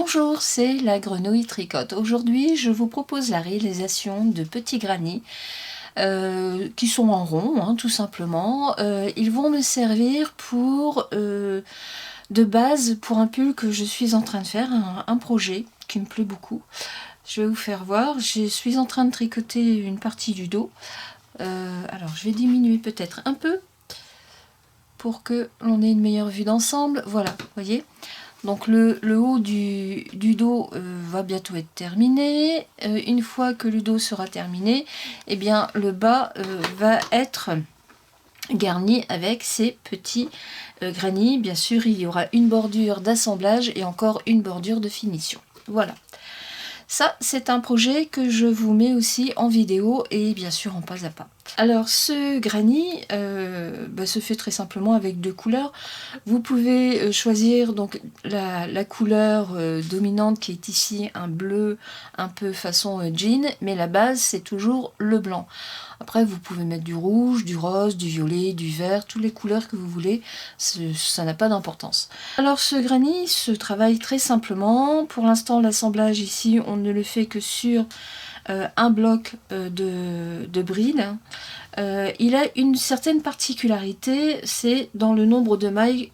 Bonjour, c'est la grenouille tricote. Aujourd'hui, je vous propose la réalisation de petits granits qui sont en rond, hein, tout simplement. Ils vont me servir pour de base pour un pull que je suis en train de faire, un projet qui me plaît beaucoup. Je vais vous faire voir. Je suis en train de tricoter une partie du dos. Alors, je vais diminuer peut-être un peu pour que l'on ait une meilleure vue d'ensemble. Voilà, vous voyez. Donc le haut du dos va bientôt être terminé. Une fois que le dos sera terminé, eh bien le bas va être garni avec ces petits granits. Bien sûr, il y aura une bordure d'assemblage et encore une bordure de finition. Voilà. Ça, c'est un projet que je vous mets aussi en vidéo et bien sûr en pas à pas. Alors, ce granit se fait très simplement avec deux couleurs. Vous pouvez choisir donc la couleur dominante qui est ici un bleu un peu façon jean, mais la base c'est toujours le blanc. Après vous pouvez mettre du rouge, du rose, du violet, du vert, toutes les couleurs que vous voulez, ça n'a pas d'importance. Alors ce granit se travaille très simplement. Pour l'instant l'assemblage ici on ne le fait que sur un bloc de brides. Il a une certaine particularité, c'est dans le nombre de mailles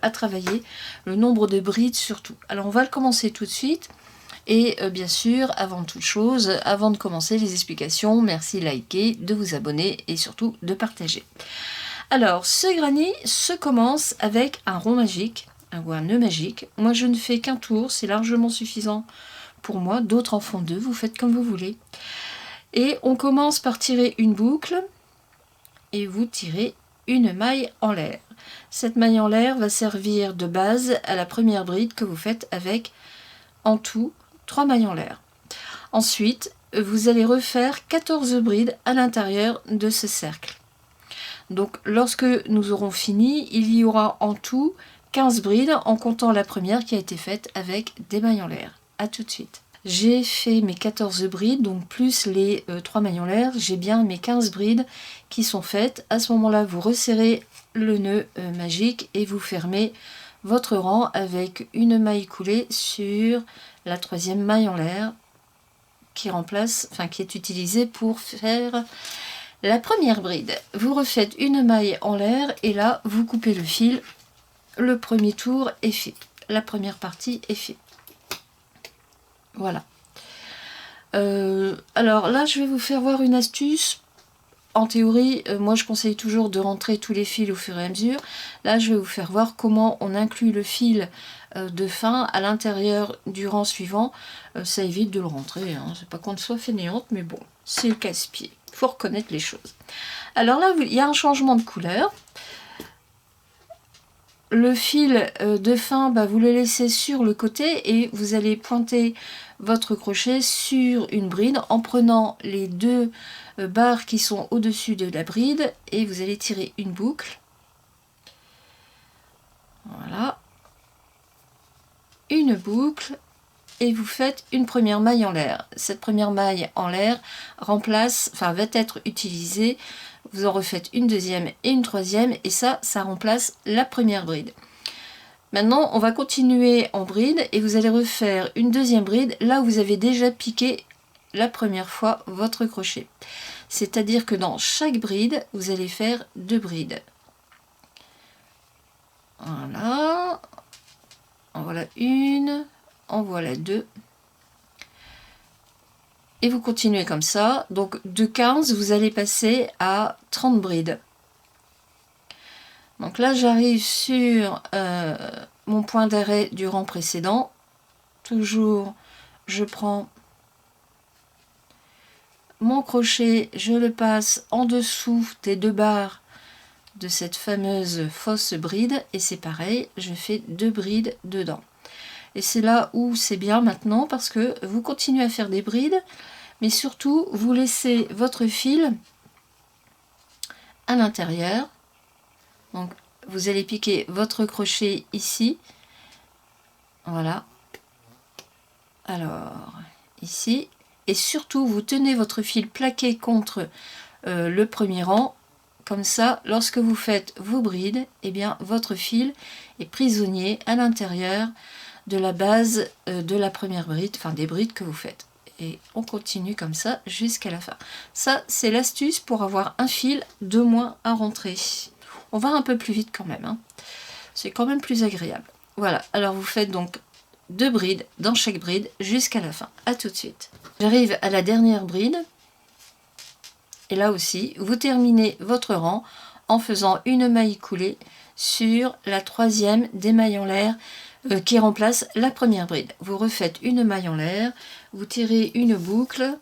à travailler, le nombre de brides surtout. Alors on va le commencer tout de suite. Et bien sûr, avant toute chose, avant de commencer les explications, merci de liker, de vous abonner et surtout de partager. Alors, ce granit se commence avec un rond magique, ou un nœud magique. Moi, je ne fais qu'un tour, c'est largement suffisant pour moi. D'autres en font deux, vous faites comme vous voulez. Et on commence par tirer une boucle et vous tirez une maille en l'air. Cette maille en l'air va servir de base à la première bride que vous faites avec, en tout, 3 mailles en l'air. Ensuite, vous allez refaire 14 brides à l'intérieur de ce cercle. Donc, lorsque nous aurons fini, il y aura en tout 15 brides en comptant la première qui a été faite avec des mailles en l'air. A tout de suite. J'ai fait mes 14 brides, donc plus les 3 mailles en l'air, j'ai bien mes 15 brides qui sont faites. À ce moment-là, vous resserrez le nœud magique et vous fermez votre rang avec une maille coulée sur la troisième maille en l'air qui remplace, qui est utilisée pour faire la première bride. Vous refaites une maille en l'air et là vous coupez le fil. Le premier tour est fait, la première partie est faite. Voilà. Alors là je vais vous faire voir une astuce. En théorie, moi je conseille toujours de rentrer tous les fils au fur et à mesure. Là, je vais vous faire voir comment on inclut le fil de fin à l'intérieur du rang suivant. Ça évite de le rentrer, hein. C'est pas qu'on soit fainéante, mais bon, c'est le casse-pied. Il faut reconnaître les choses. Alors là, il y a un changement de couleur. Le fil de fin, vous le laissez sur le côté et vous allez pointer votre crochet sur une bride en prenant les deux barres qui sont au-dessus de la bride et vous allez tirer une boucle. Voilà. Une boucle et vous faites une première maille en l'air. Cette première maille en l'air va être utilisée. Vous en refaites une deuxième et une troisième et ça remplace la première bride. Maintenant, on va continuer en bride et vous allez refaire une deuxième bride là où vous avez déjà piqué la première fois votre crochet. C'est-à-dire que dans chaque bride, vous allez faire deux brides. Voilà. En voilà une. En voilà deux. Et vous continuez comme ça. Donc de 15, vous allez passer à 30 brides. Donc là, j'arrive sur mon point d'arrêt du rang précédent. Toujours, je prends mon crochet, je le passe en dessous des deux barres de cette fameuse fausse bride. Et c'est pareil, je fais deux brides dedans. Et c'est là où c'est bien maintenant parce que vous continuez à faire des brides, mais surtout, vous laissez votre fil à l'intérieur. Donc, vous allez piquer votre crochet ici. Voilà. Alors, ici. Et surtout, vous tenez votre fil plaqué contre le premier rang. Comme ça, lorsque vous faites vos brides, eh bien, votre fil est prisonnier à l'intérieur de la base de la première bride, enfin des brides que vous faites. Et on continue comme ça jusqu'à la fin. Ça, c'est l'astuce pour avoir un fil de moins à rentrer. On va un peu plus vite quand même, hein. C'est quand même plus agréable. Voilà, alors vous faites donc 2 brides dans chaque bride jusqu'à la fin. A tout de suite. J'arrive à la dernière bride. Et là aussi, vous terminez votre rang en faisant une maille coulée sur la 3e des mailles en l'air qui remplace la première bride. Vous refaites une maille en l'air, vous tirez une boucle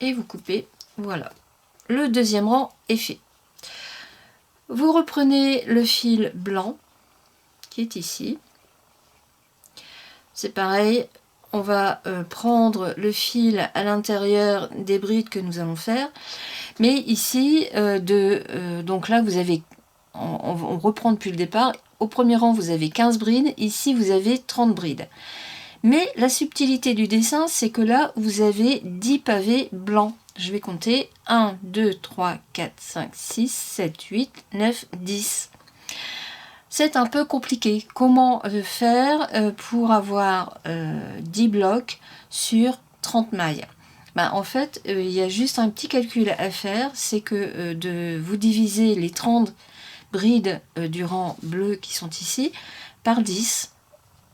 et vous coupez. Voilà, le 2e rang est fait. Vous reprenez le fil blanc qui est ici. C'est pareil, on va prendre le fil à l'intérieur des brides que nous allons faire. Mais ici, donc là, vous avez, on reprend depuis le départ. Au premier rang, vous avez 15 brides. Ici, vous avez 30 brides. Mais la subtilité du dessin, c'est que là, vous avez 10 pavés blancs. Je vais compter 1, 2, 3, 4, 5, 6, 7, 8, 9, 10. C'est un peu compliqué. Comment faire pour avoir 10 blocs sur 30 mailles? Ben, en fait, il y a juste un petit calcul à faire, c'est que vous divisez les 30 brides du rang bleu qui sont ici par 10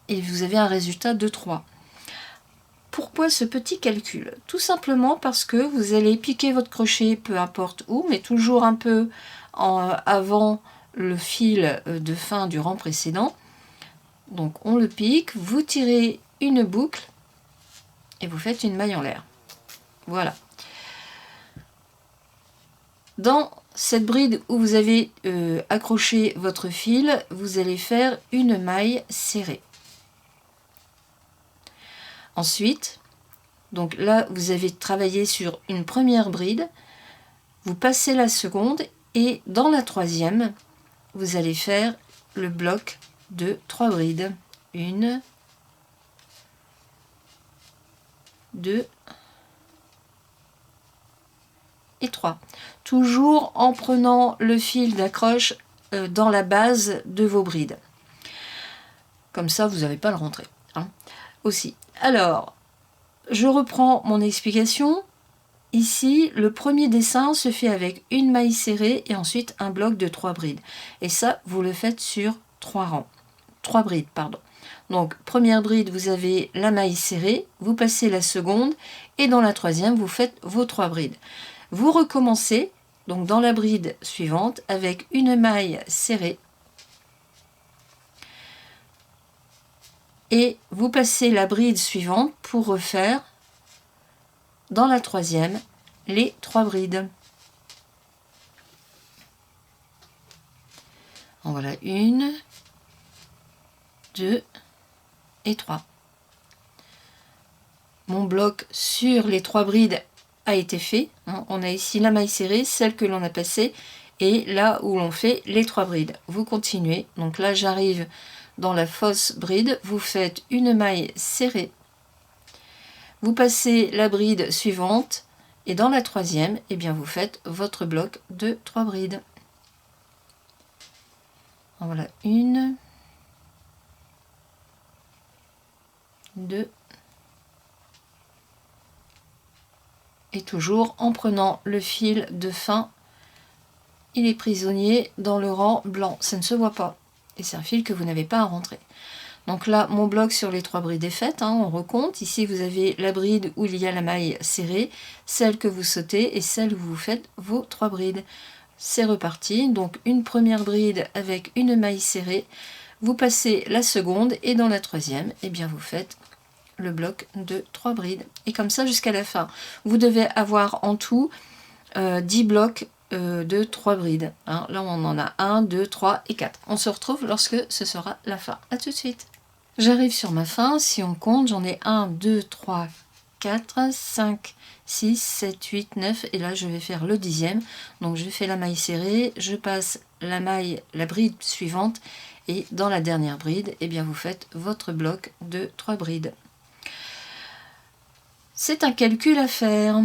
et vous avez un résultat de 3. Pourquoi ce petit calcul? Tout simplement parce que vous allez piquer votre crochet, peu importe où, mais toujours un peu avant le fil de fin du rang précédent. Donc on le pique, vous tirez une boucle et vous faites une maille en l'air. Voilà. Dans cette bride où vous avez accroché votre fil, vous allez faire une maille serrée. Ensuite, donc là, vous avez travaillé sur une première bride, vous passez la seconde et dans la 3e, vous allez faire le bloc de 3 brides. 1, 2 et 3. Toujours en prenant le fil d'accroche dans la base de vos brides. Comme ça, vous n'avez pas à le rentrer. Hein, aussi. Alors, je reprends mon explication. Ici, le premier dessin se fait avec une maille serrée et ensuite un bloc de 3 brides. Et ça, vous le faites sur 3 rangs. 3 brides, pardon. Donc, première bride, vous avez la maille serrée, vous passez la seconde, et dans la 3e, vous faites vos 3 brides. Vous recommencez, donc dans la bride suivante, avec une maille serrée, et vous passez la bride suivante pour refaire dans la 3e les 3 brides. En voilà 1, 2 et 3. Mon bloc sur les 3 brides a été fait. On a ici la maille serrée, celle que l'on a passée, et là où l'on fait les 3 brides. Vous continuez. Donc là, j'arrive dans la fausse bride. Vous faites une maille serrée. Vous passez la bride suivante. Et dans la 3e, eh bien, vous faites votre bloc de 3 brides. En voilà 1, 2, et toujours en prenant le fil de fin, il est prisonnier dans le rang blanc, ça ne se voit pas, et c'est un fil que vous n'avez pas à rentrer. Donc là, mon bloc sur les 3 brides est fait, hein, on recompte. Ici, vous avez la bride où il y a la maille serrée, celle que vous sautez et celle où vous faites vos 3 brides. C'est reparti, donc une première bride avec une maille serrée, vous passez la seconde et dans la 3e, eh bien vous faites le bloc de 3 brides. Et comme ça jusqu'à la fin. Vous devez avoir en tout 10 blocs de 3 brides. Hein. Là, on en a 1, 2, 3 et 4. On se retrouve lorsque ce sera la fin. A tout de suite. J'arrive sur ma fin. Si on compte, j'en ai 1, 2, 3, 4, 5, 6, 7, 8, 9. Et là, je vais faire le 10e. Donc, je fais la maille serrée. Je passe la bride suivante. Et dans la dernière bride, eh bien, vous faites votre bloc de 3 brides. C'est un calcul à faire,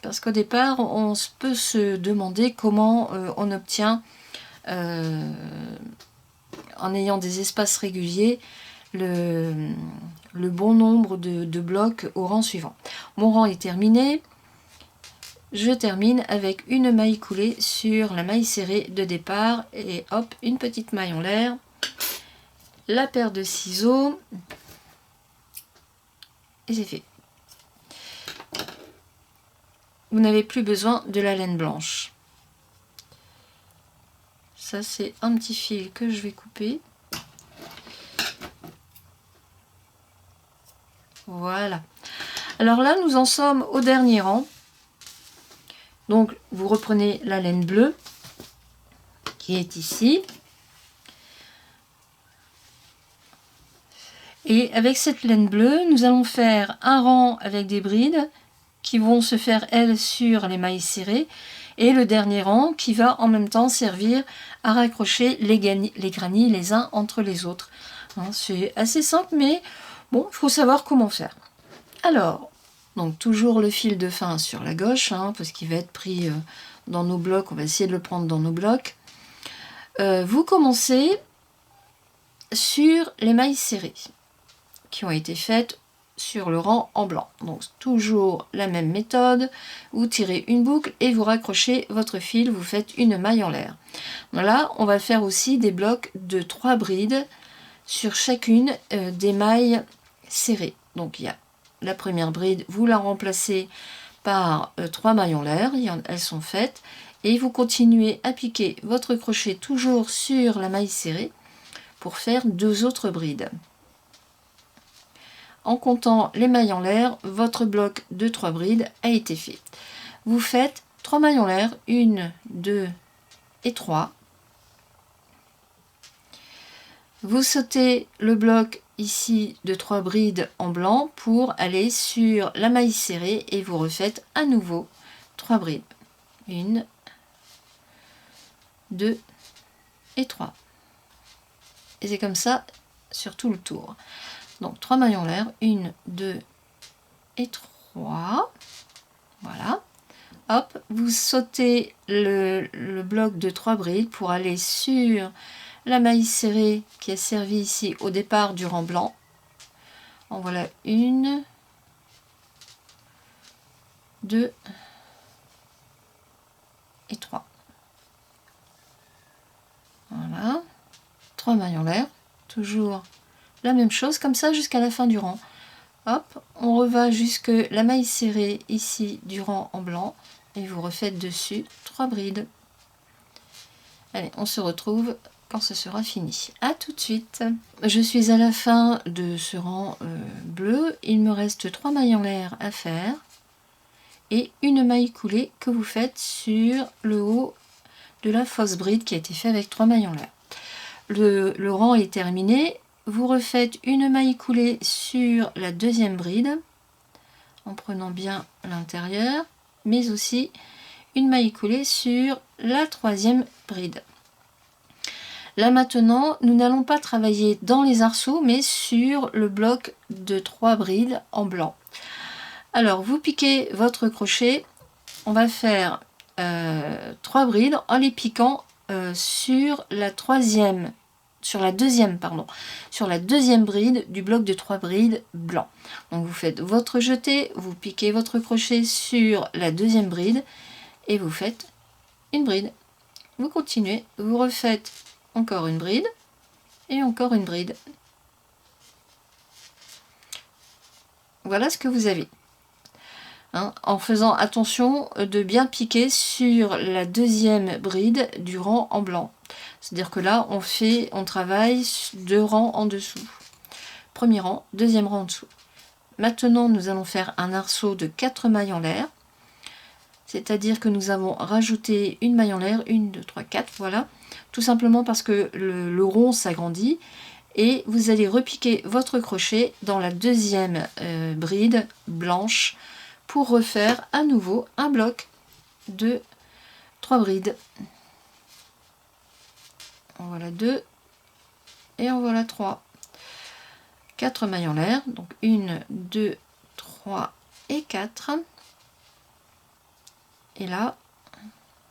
parce qu'au départ, on peut se demander comment on obtient, en ayant des espaces réguliers, le bon nombre de blocs au rang suivant. Mon rang est terminé. Je termine avec une maille coulée sur la maille serrée de départ et hop, une petite maille en l'air, la paire de ciseaux et c'est fait. Vous n'avez plus besoin de la laine blanche. Ça, c'est un petit fil que je vais couper. Voilà. Alors là, nous en sommes au dernier rang. Donc, vous reprenez la laine bleue qui est ici. Et avec cette laine bleue, nous allons faire un rang avec des brides qui vont se faire, elles, sur les mailles serrées. Et le dernier rang qui va en même temps servir à raccrocher les granits les uns entre les autres. Hein, c'est assez simple, mais bon, il faut savoir comment faire. Alors, donc toujours le fil de fin sur la gauche, hein, parce qu'il va être pris dans nos blocs. On va essayer de le prendre dans nos blocs. Vous commencez sur les mailles serrées qui ont été faites sur le rang en blanc. Donc toujours la même méthode, vous tirez une boucle et vous raccrochez votre fil, vous faites une maille en l'air. Là, on va faire aussi des blocs de 3 brides sur chacune des mailles serrées. Donc il y a la première bride, vous la remplacez par 3 mailles en l'air, elles sont faites, et vous continuez à piquer votre crochet toujours sur la maille serrée pour faire 2 autres brides. En comptant les mailles en l'air, votre bloc de 3 brides a été fait. Vous faites 3 mailles en l'air, 1, 2 et 3. Vous sautez le bloc ici de 3 brides en blanc pour aller sur la maille serrée et vous refaites à nouveau 3 brides. 1, 2 et 3. Et c'est comme ça sur tout le tour. Donc 3 mailles en l'air, 1, 2 et 3. Voilà. Hop, vous sautez le bloc de 3 brides pour aller sur la maille serrée qui a servi ici au départ du rang blanc. En voilà 1, 2 et 3. Voilà. 3 mailles en l'air, toujours la même chose, comme ça jusqu'à la fin du rang. Hop, on reva jusque la maille serrée ici du rang en blanc et vous refaites dessus 3 brides. Allez, on se retrouve quand ce sera fini. A tout de suite. Je suis à la fin de ce rang bleu. Il me reste 3 mailles en l'air à faire et une maille coulée que vous faites sur le haut de la fausse bride qui a été fait avec 3 mailles en l'air. Le rang est terminé. Vous refaites une maille coulée sur la deuxième bride en prenant bien l'intérieur, mais aussi une maille coulée sur la troisième bride. Là maintenant, nous n'allons pas travailler dans les arceaux, mais sur le bloc de 3 brides en blanc. Alors, vous piquez votre crochet, on va faire 3 brides en les piquant sur la deuxième bride du bloc de 3 brides blanc. Donc vous faites votre jeté, vous piquez votre crochet sur la deuxième bride et vous faites une bride. Vous continuez, vous refaites encore une bride et encore une bride. Voilà ce que vous avez. Hein, en faisant attention de bien piquer sur la deuxième bride du rang en blanc. C'est-à-dire que là, on travaille 2 rangs en dessous. Premier rang, deuxième rang en dessous. Maintenant, nous allons faire un arceau de 4 mailles en l'air. C'est-à-dire que nous avons rajouté une maille en l'air, 1, 2, 3, 4, voilà. Tout simplement parce que le rond s'agrandit. Et vous allez repiquer votre crochet dans la deuxième bride blanche pour refaire à nouveau un bloc de 3 brides. En voilà 2 et en voilà 3. 4 mailles en l'air, donc 1, 2, 3 et 4. Et là,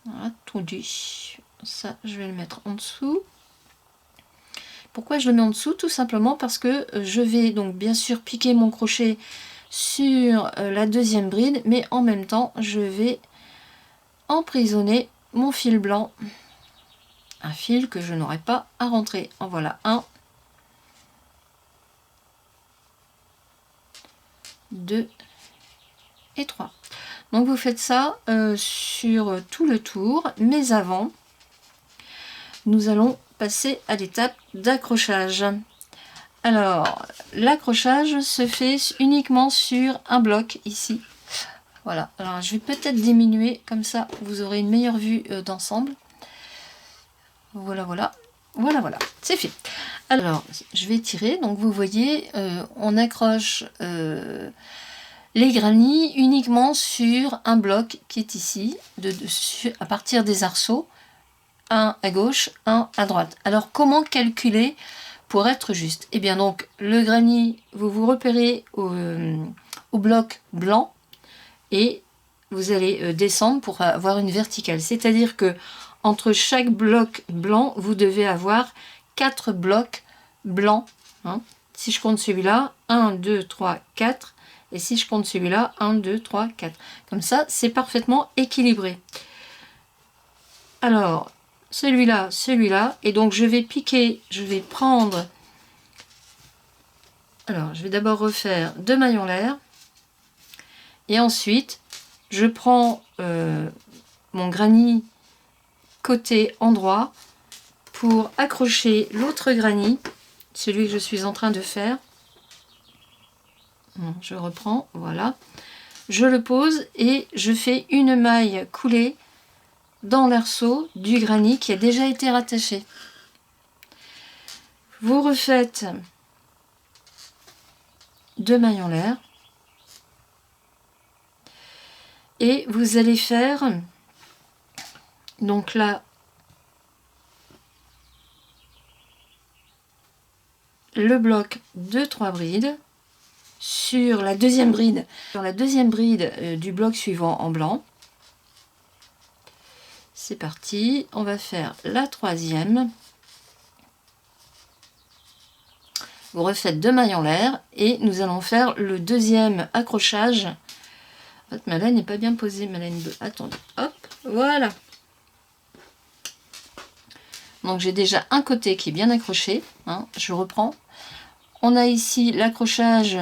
voilà, tout dit. Ça, je vais le mettre en dessous. Pourquoi je le mets en dessous? Tout simplement parce que je vais donc bien sûr piquer mon crochet sur la deuxième bride, mais en même temps je vais emprisonner mon fil blanc, un fil que je n'aurai pas à rentrer. En voilà un, 2 et 3. Donc vous faites ça sur tout le tour, mais avant, nous allons passer à l'étape d'accrochage. Alors, l'accrochage se fait uniquement sur un bloc ici. Voilà, alors je vais peut-être diminuer, comme ça vous aurez une meilleure vue d'ensemble. Voilà, voilà, voilà, voilà, c'est fait. Alors, je vais tirer, donc vous voyez, on accroche les granits uniquement sur un bloc qui est ici, à partir des arceaux, un à gauche, un à droite. Alors, comment calculer pour être juste? Eh bien, donc, le granit, vous vous repérez au bloc blanc et vous allez descendre pour avoir une verticale. C'est-à-dire que entre chaque bloc blanc, vous devez avoir 4 blocs blancs. Hein. Si je compte celui-là, 1, 2, 3, 4. Et si je compte celui-là, 1, 2, 3, 4. Comme ça, c'est parfaitement équilibré. Alors, celui-là, celui-là. Et donc, je vais piquer, je vais prendre... Alors, je vais d'abord refaire 2 mailles en l'air. Et ensuite, je prends mon granit côté endroit pour accrocher l'autre granit, celui que je suis en train de faire. Je reprends, voilà. Je le pose et je fais une maille coulée dans l'arceau du granit qui a déjà été rattaché. Vous refaites 2 mailles en l'air et vous allez faire donc là le bloc de 3 brides sur la deuxième bride, du bloc suivant en blanc. C'est parti, on va faire la troisième. Vous refaites 2 mailles en l'air et nous allons faire le deuxième accrochage. Votre Malène n'est pas bien posée, Malène 2. Attendez, hop, voilà. Donc j'ai déjà un côté qui est bien accroché. Hein, je reprends. On a ici l'accrochage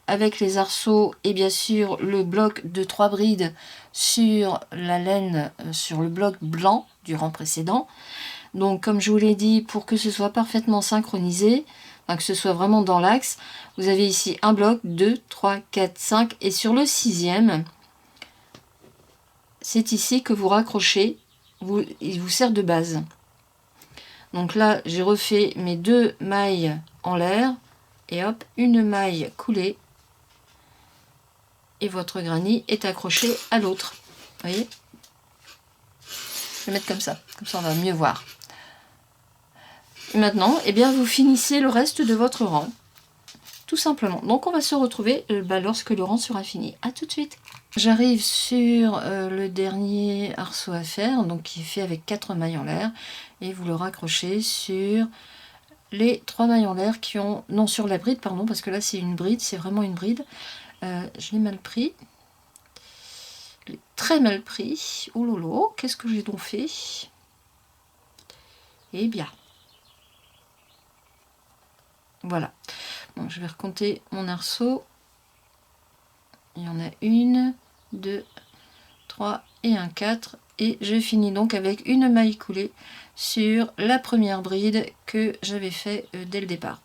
avec les arceaux et bien sûr le bloc de 3 brides sur la laine, sur le bloc blanc du rang précédent. Donc comme je vous l'ai dit, pour que ce soit parfaitement synchronisé, enfin, que ce soit vraiment dans l'axe, vous avez ici un bloc, 2, 3, 4, 5 et sur le 6e, c'est ici que vous raccrochez, il vous sert de base. Donc là, j'ai refait mes 2 mailles en l'air et hop, une maille coulée et votre granit est accroché à l'autre. Vous voyez? Je vais mettre comme ça on va mieux voir. Et maintenant, eh bien, vous finissez le reste de votre rang, tout simplement. Donc on va se retrouver lorsque le rang sera fini. À tout de suite. J'arrive sur le dernier arceau à faire, donc qui est fait avec 4 mailles en l'air, et vous le raccrochez sur les 3 mailles en l'air qui ont... Non, sur la bride, pardon, parce que là c'est une bride, c'est vraiment une bride. Je l'ai mal pris. Je l'ai très mal pris. Oh lolo, qu'est-ce que j'ai donc fait? Eh bien, voilà. Bon, je vais recompter mon arceau. Il y en a 1, 2, 3 et un 4. Et je finis donc avec une maille coulée sur la première bride que j'avais fait dès le départ.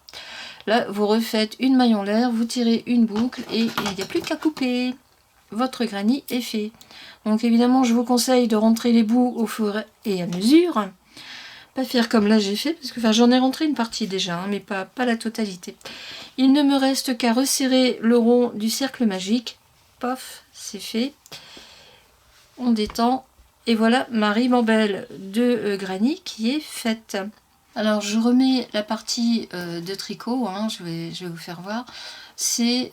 Là, vous refaites une maille en l'air, vous tirez une boucle et il n'y a plus qu'à couper. Votre granit est fait. Donc évidemment, je vous conseille de rentrer les bouts au fur et à mesure. Pas faire comme là j'ai fait, parce que j'en ai rentré une partie déjà, hein, mais pas la totalité. Il ne me reste qu'à resserrer le rond du cercle magique. Pof, c'est fait. On détend. Et voilà ma ribambelle de granit qui est faite. Alors je remets la partie de tricot, hein, je vais vous faire voir.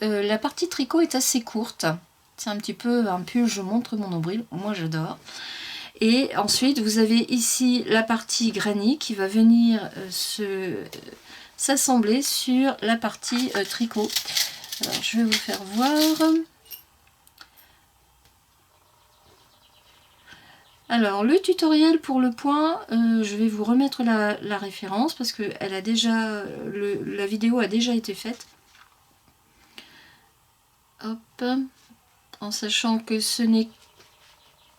La partie tricot est assez courte. C'est un petit peu un pull, je montre mon nombril, moi j'adore. Et ensuite, vous avez ici la partie granny qui va venir s'assembler sur la partie tricot. Alors, je vais vous faire voir. Alors, le tutoriel pour le point, je vais vous remettre la référence parce que la vidéo a déjà été faite. Hop, en sachant que ce n'est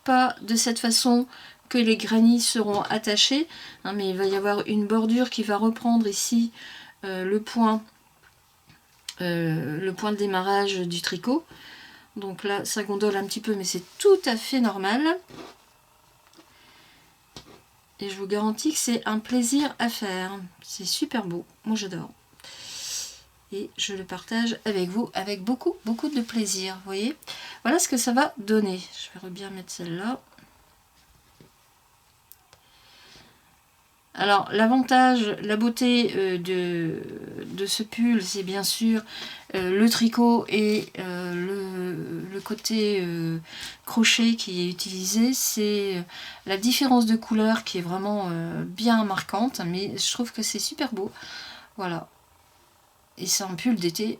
pas de cette façon que les granny seront attachés, hein, mais il va y avoir une bordure qui va reprendre ici le point de démarrage du tricot. Donc là, ça gondole un petit peu, mais c'est tout à fait normal. Et je vous garantis que c'est un plaisir à faire. C'est super beau. Moi, j'adore. Et je le partage avec vous avec beaucoup de plaisir. Vous voyez? Voilà ce que ça va donner. Je vais bien mettre celle-là. Alors, l'avantage, la beauté de ce pull, c'est bien sûr le tricot et le côté crochet qui est utilisé. C'est la différence de couleur qui est vraiment bien marquante, mais je trouve que c'est super beau. Voilà. Et c'est un pull d'été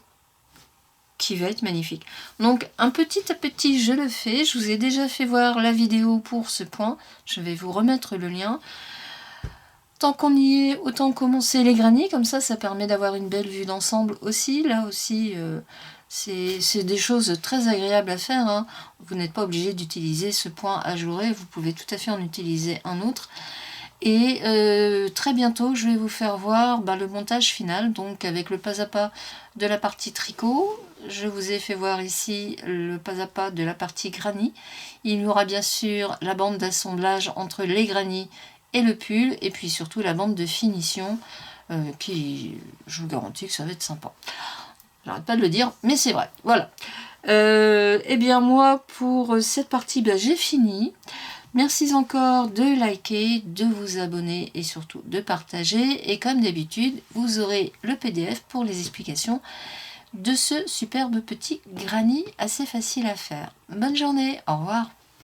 qui va être magnifique. Donc, un petit à petit, je le fais. Je vous ai déjà fait voir la vidéo pour ce point. Je vais vous remettre le lien. Tant qu'on y est, autant commencer les granny, comme ça permet d'avoir une belle vue d'ensemble aussi. Là aussi, c'est des choses très agréables à faire, hein. Vous n'êtes pas obligé d'utiliser ce point ajouré, vous pouvez tout à fait en utiliser un autre. Et très bientôt, je vais vous faire voir le montage final, donc avec le pas à pas de la partie tricot. Je vous ai fait voir ici le pas à pas de la partie granny. Il y aura bien sûr la bande d'assemblage entre les granny et le pull, et puis surtout la bande de finition qui, je vous garantis que ça va être sympa. J'arrête pas de le dire, mais c'est vrai. Voilà. Et bien moi, pour cette partie, j'ai fini. Merci encore de liker, de vous abonner et surtout de partager. Et comme d'habitude, vous aurez le PDF pour les explications de ce superbe petit granny assez facile à faire. Bonne journée, au revoir.